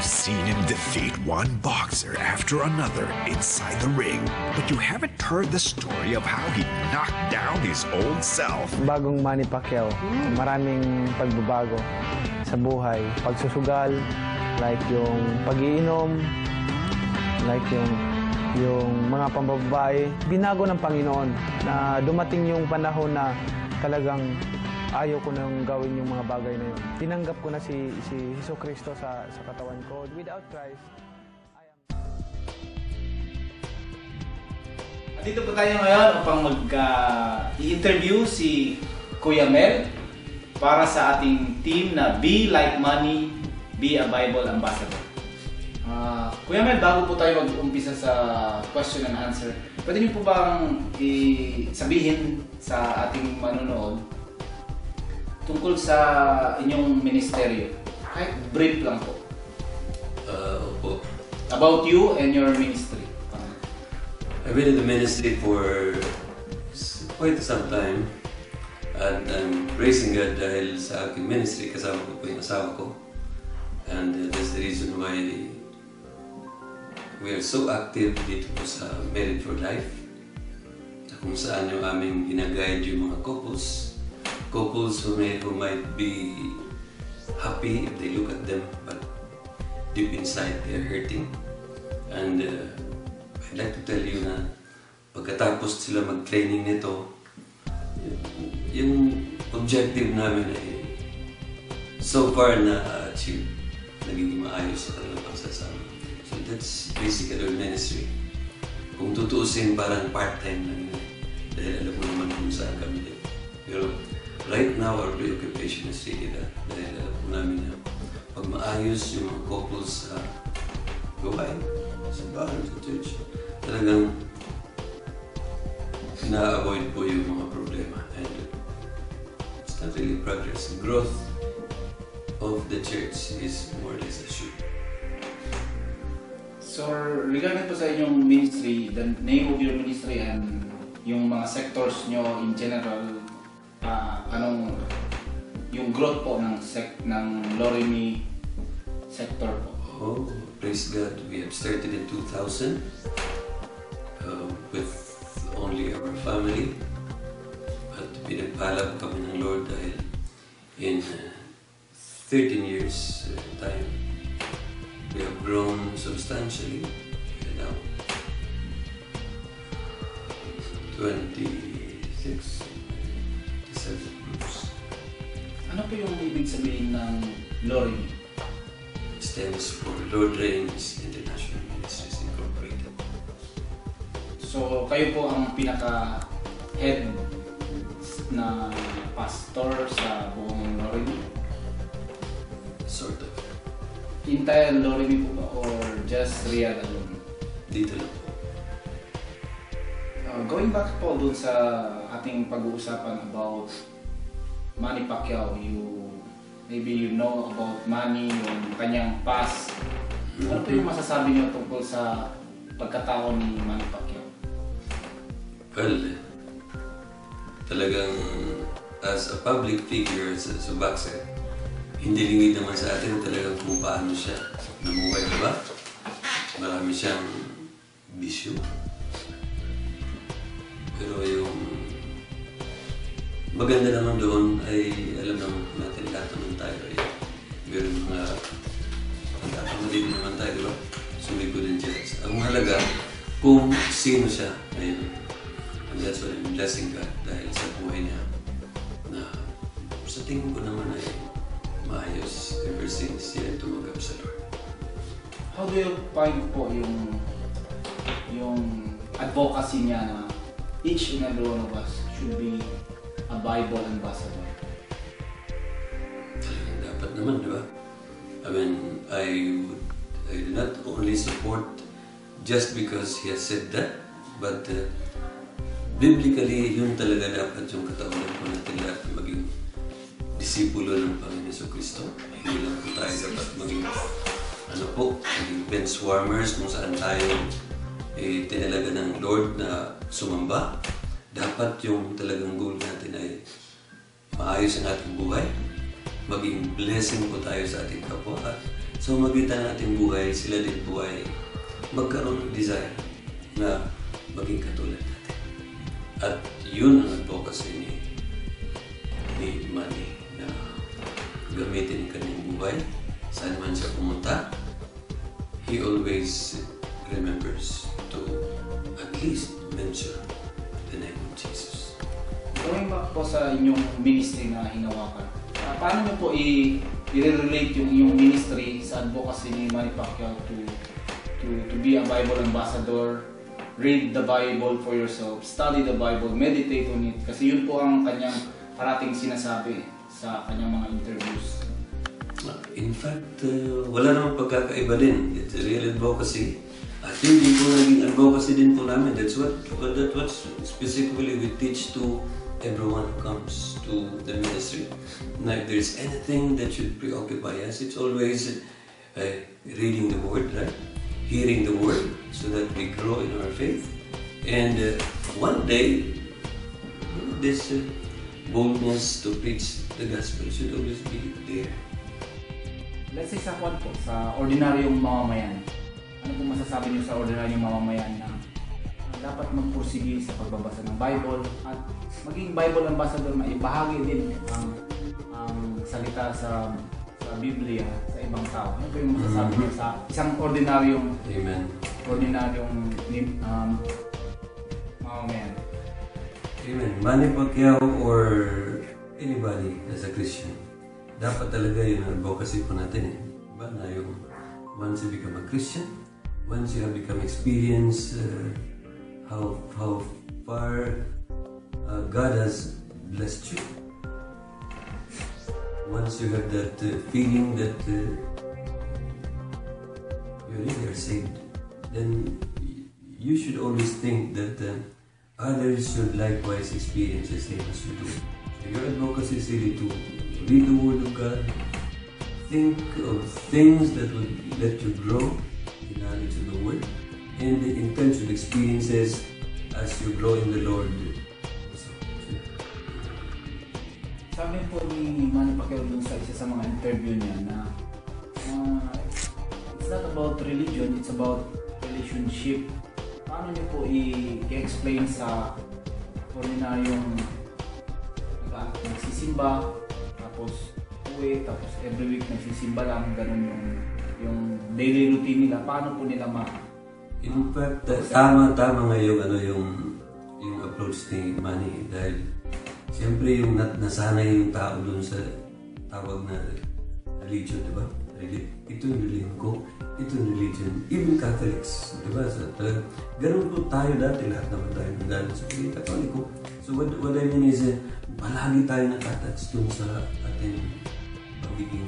You've seen him defeat one boxer after another inside the ring, but you haven't heard the story of how he knocked down his old self. Bagong Manny Pacquiao, maraming pagbabago sa buhay. Pagsusugal, like yung pag-iinom, like yung mga pambababae. Binago ng Panginoon na dumating yung panahon na talagang ayaw ko nang gawin yung mga bagay na yun. Tinanggap ko na si Jesucristo sa katawan ko. Without Christ, I am... Dito po tayo ngayon upang mag-i-interview si Kuya Mel para sa ating team na Be Like Money, Be a Bible Ambassador. Kuya Mel, bago po tayo mag-umpisa sa question and answer, pwede niyo po bang sabihin sa ating manonood tungkol sa inyong ministeryo? Kahit brief lang po. Opo. About you and your ministry. I've been in the ministry for quite some time. And I'm praising God dahil sa aking ministry, kasama ko po yung asawa ko. And that's the reason why we are so active dito po sa Married for Life. Kung saan yung aming ginaguide yung mga couples who might be happy if they look at them, but deep inside they're hurting. And I'd like to tell you na pagkatapos sila mag-training nito, yung objective namin ay so far na-achieve, nagiging maayos sa kanilang pagsasama. So that's basically our ministry. Kung tutuusin, parang part-time lang yun. Dahil alam mo naman kung saan kami din. Pero right now, our preoccupation is really that. Dahil alam po namin na pag maayos yung mga couples sa gawain, sa bahay, sa church, talagang na-avoid po yung mga problema. And it's not really progress. Growth of the church is more or less assured. So, regarding po sa inyong ministry, the name of your ministry and yung mga sectors nyo in general, anong yung growth po ng Loremi sector po? Oh, praise God. We have started in 2000 with only our family. But pinagpala po kami ng Lord dahil in 13 years time, we have grown substantially. We are now 26, 27 groups. Ano po yung ibig sabihin ng Loremi? Stands for Lord Reigns International Ministries Incorporated. So, kayo po ang pinaka-head na pastor sa buong Loremi? Sort of. Entire Loremi po ba or just Riyadh alone? Dito lang po. Going back po dun sa ating pag-uusapan about Manny Pacquiao, maybe you know about Manny, yung kanyang past. Ano po yung masasabi niyo tungkol sa pagkatao ni Manny Pacquiao? Well, talagang as a public figure sa boxer, hindi lingid naman sa atin talagang kung paano siya namuhay, diba? Marami siyang bisyo. Pero yung maganda naman doon ay alam naman natin lahat naman tayo ay meron mga pagkakamali naman tayo, diba? Sumiko din siya. Ang mahalaga kung sino siya ngayon. And that's why I'm blessing God dahil sa buhay niya na sa tingin ko naman ay maayos ever since siya tumanggap sa Lord. How do you find po yung advocacy niya na each and every one of us should be a Bible ambassador? Talagang dapat naman, di ba? I mean, I do not only support just because he has said that, but biblically, yun talaga dapat yung katauhan ko natin lahat maging disipulo ng Panginoon Jesucristo. Hindi lang po tayo dapat maging maging bench warmers kung saan tayo tinalaga ng Lord na sumamba. Dapat yung talagang goal natin ay maayos ang ating buhay, maging blessing po tayo sa ating kapwa at So magitan ng ating buhay, sila din po ay magkaroon ng desire na maging katulad natin. At yun ang advocacy ni Manny na gamitin ang kanyang buhay. Saan man siya pumunta, he always remembers to at least mention the name of Jesus. Going back po sa inyong ministry na hinawakan, paano niyo po i-relate yung inyong ministry sa advocacy ni Manny Pacquiao to be a Bible ambassador, read the Bible for yourself, study the Bible, meditate on it? Kasi yun po ang kanyang parating sinasabi sa kanyang mga interviews. In fact, wala namang pagkakaiba din. It's a real advocacy. At hindi po naging advocacy din po namin. That's what specifically we teach to everyone who comes to the ministry. Now, if there's anything that should preoccupy us, it's always reading the Word, right? Hearing the Word so that we grow in our faith. And one day, this boldness to preach the gospel should always be there. Let's say sa kwan po, sa ordinaryong mamamayan. Ano po masasabi niyo sa ordinaryong mamamayan na dapat magpursige sa pagbabasa ng Bible at maging Bible ambassador na ibahagi din ang salita sa Biblia sa ibang tao? Ano po yung masasabi niyo sa isang ordinaryong mamamayan? Amen. Manny Pacquiao or anybody as a Christian, dapat talaga yung advocacy po natin Diba? Na yung once you become a Christian, once you have become experienced how far God has blessed you, once you have that feeling that you really are saved, then you should always think that others should likewise experience the same as you do. So your advocacy is really to read the Word of God, think of things that would let you grow in knowledge of the Word, and the intention experiences as you grow in the Lord. Sabi po ni Manny Pacquiao dun sa isa sa mga interview niya na it's not about religion, it's about relationship. Paano niyo po i-explain sa ordinaryong nagsisimba, tapos uwi, tapos every week nagsisimba lang, ganun yung daily routine nila? Paano po nila In fact, tama ngayon yung approach ni Manny, dahil siyempre yung nasanay yung tao dun sa tawag na religion, diba? Ito yung religion ko, ito yung religion, even Catholics, diba? So, ganun po tayo dati, lahat naman tayo dahil sa Katoliko. So what I mean is, palagi tayo nakatouch dun sa ating pagiging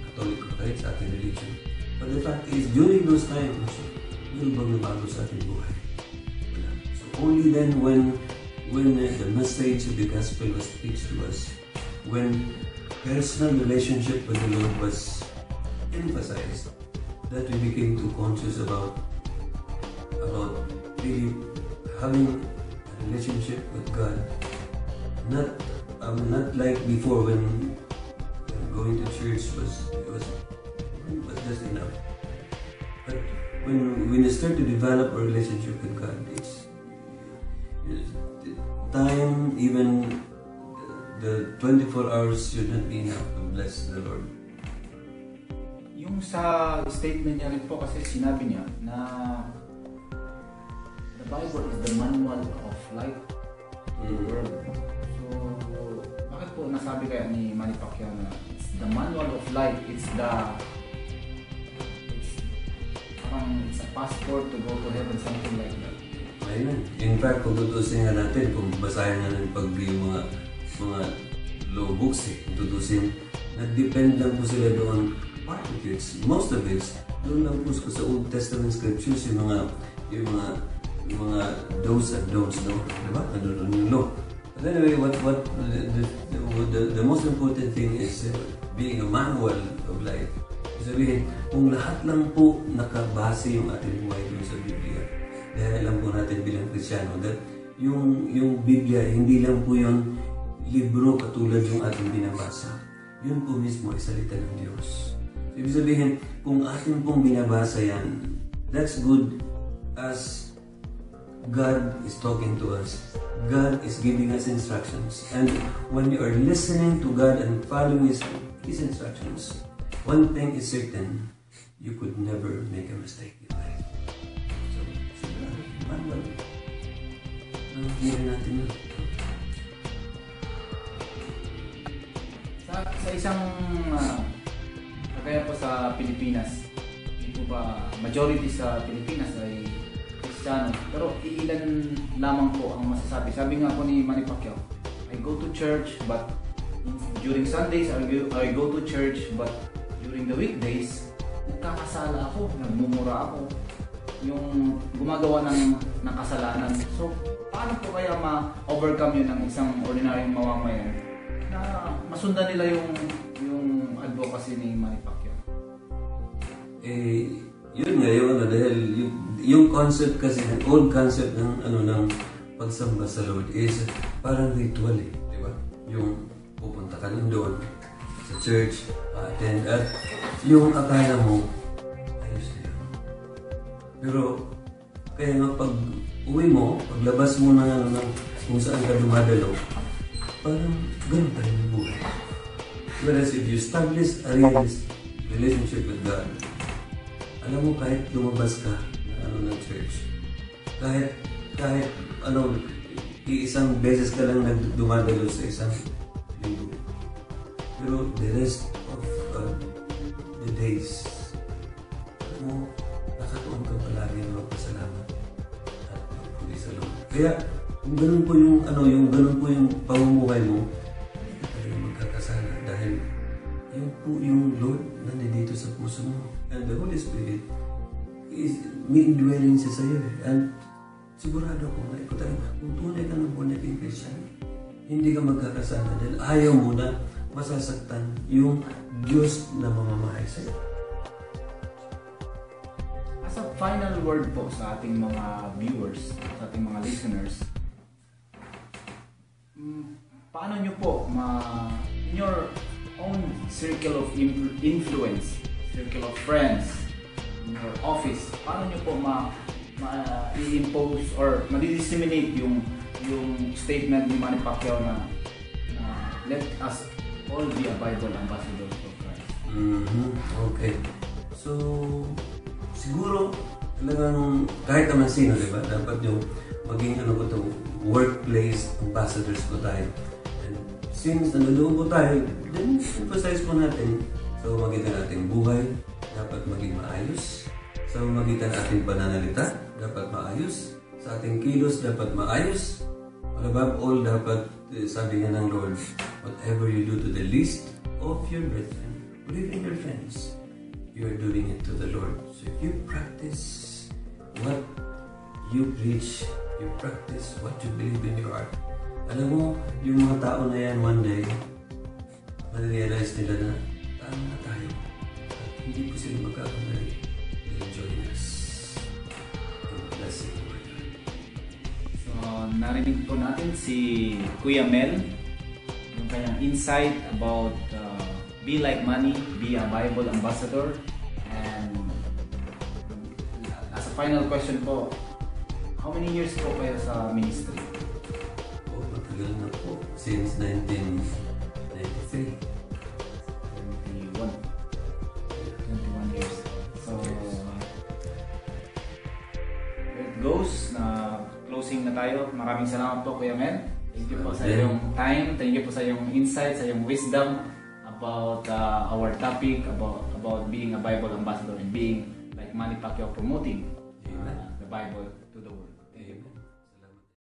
Katoliko, right? Sa ating religion. But the fact is, during those times, meron bang nabago sa ating buhay? Wala. So only then when the message of the gospel was preached to us, when personal relationship with the Lord was emphasized, that we became too conscious about really having a relationship with God. Not like before when going to church was just enough. But when you start to develop a relationship with God, it's time, even the 24 hours should not be enough to bless the Lord. Yung sa statement niya rin po, kasi sinabi niya na the Bible is the manual of life to the world. So, bakit po nasabi kaya ni Manny Pacquiao na it's the manual of life, it's a passport to go to heaven, something like that? Ayun. In fact, kung tutusin nga natin, kung basahin nga ng mga law books, kung tutusin, nag-depend lang po sila doon. Part of it, most of it, doon lang po sa Old Testament scriptures, yung mga do's and don'ts, no? Diba? Nandun yung law. But anyway, the most important thing is being a manual of life. Sabihin, kung lahat lang po nakabase yung ating buhay doon sa Biblia, dahil alam po natin bilang Kristyano, that yung Biblia, hindi lang po yung libro katulad yung ating binabasa. Yun po mismo ay salita ng Diyos. So Ibig sabihin, kung atin pong binabasa yan, that's good as God is talking to us. God is giving us instructions. And when you are listening to God and following His instructions, one thing is certain, you could never make a mistake in life. So, sigurado, manual. Hindi natin yun. Sa isang kagaya po sa Pilipinas, hindi po ba majority sa Pilipinas ay Kristiyano, pero iilan lamang po ang masasabi. Sabi nga po ni Manny Pacquiao, I go to church but during Sundays I go to church but during the weekdays nagkakasala ako, nagmumura ako, yung gumagawa ng kasalanan. So paano po kaya ma-overcome yun ng isang ordinaryong mamamayan na masundan nila yung advocacy ni Manny Pacquiao? Yun nga yung dahil yung concept kasi, ang old concept ng pagsamba sa Lord is parang ritual di ba? Yung pupunta ka lang doon sa church, attend, at yung akala mo ayos na yun. Pero kaya nga pag uwi mo, paglabas mo ng kung saan ka dumadalo, parang ganun pa rin ang buhay. Whereas if you establish a relationship with God, alam mo kahit lumabas ka ng church, kahit iisang beses ka lang dumadalo sa isang linggo, pero the rest of the days, alam mo, nakatuon ka palagi ng magpasalamat at magpuli sa Lord. Kaya kung ganun po yung pamumuhay mo, hindi ka rin magkakasala dahil yun po yung Lord nandito sa puso mo. And the Holy Spirit may indwelling siya sa'yo And sigurado ko, kung tunay ka ng born again Christian, hindi ka magkakasala dahil ayaw mo na masasaktan yung Diyos na mamamahay sa'yo. As a final word po sa ating mga viewers, sa ating mga listeners, paano nyo po in your own circle of influence, circle of friends, in your office, paano nyo po i-impose or ma-disseminate yung statement ni Manny Pacquiao na let us all be a Bible ambassadors of Christ? Okay. So, siguro talagang kahit naman sino, di ba? Dapat yung maging workplace ambassadors po tayo. And since nalulungo tayo, then emphasize po natin sa magitan nating buhay, dapat maging maayos. Sa magitan ating pananalita, dapat maayos. Sa ating kilos, dapat maayos. Above all, dapat, sabi nga ng Lord, whatever you do to the least of your brethren, or even your friends, you are doing it to the Lord. So if you practice what you preach, you practice what you believe in your heart, alam mo, yung mga tao na yan one day, ma-realize nila na tama na tayo. At hindi po sila magkakamali. They'll join us. And bless you, Lord. So, narinig po natin si Kuya Mel, yung kanyang insight about be like Manny, be a Bible ambassador. And as a final question po, how many years po kayo sa ministry? Matagal na po. Since 1993. 21 years. So, there it goes. Closing na tayo. Maraming salamat po, Kuya Mel. Thank you po sa iyong time. Thank you po sa iyong insight, sa iyong wisdom about our topic, about being a Bible ambassador and being like Manny Pacquiao promoting the Bible to the world. Amen.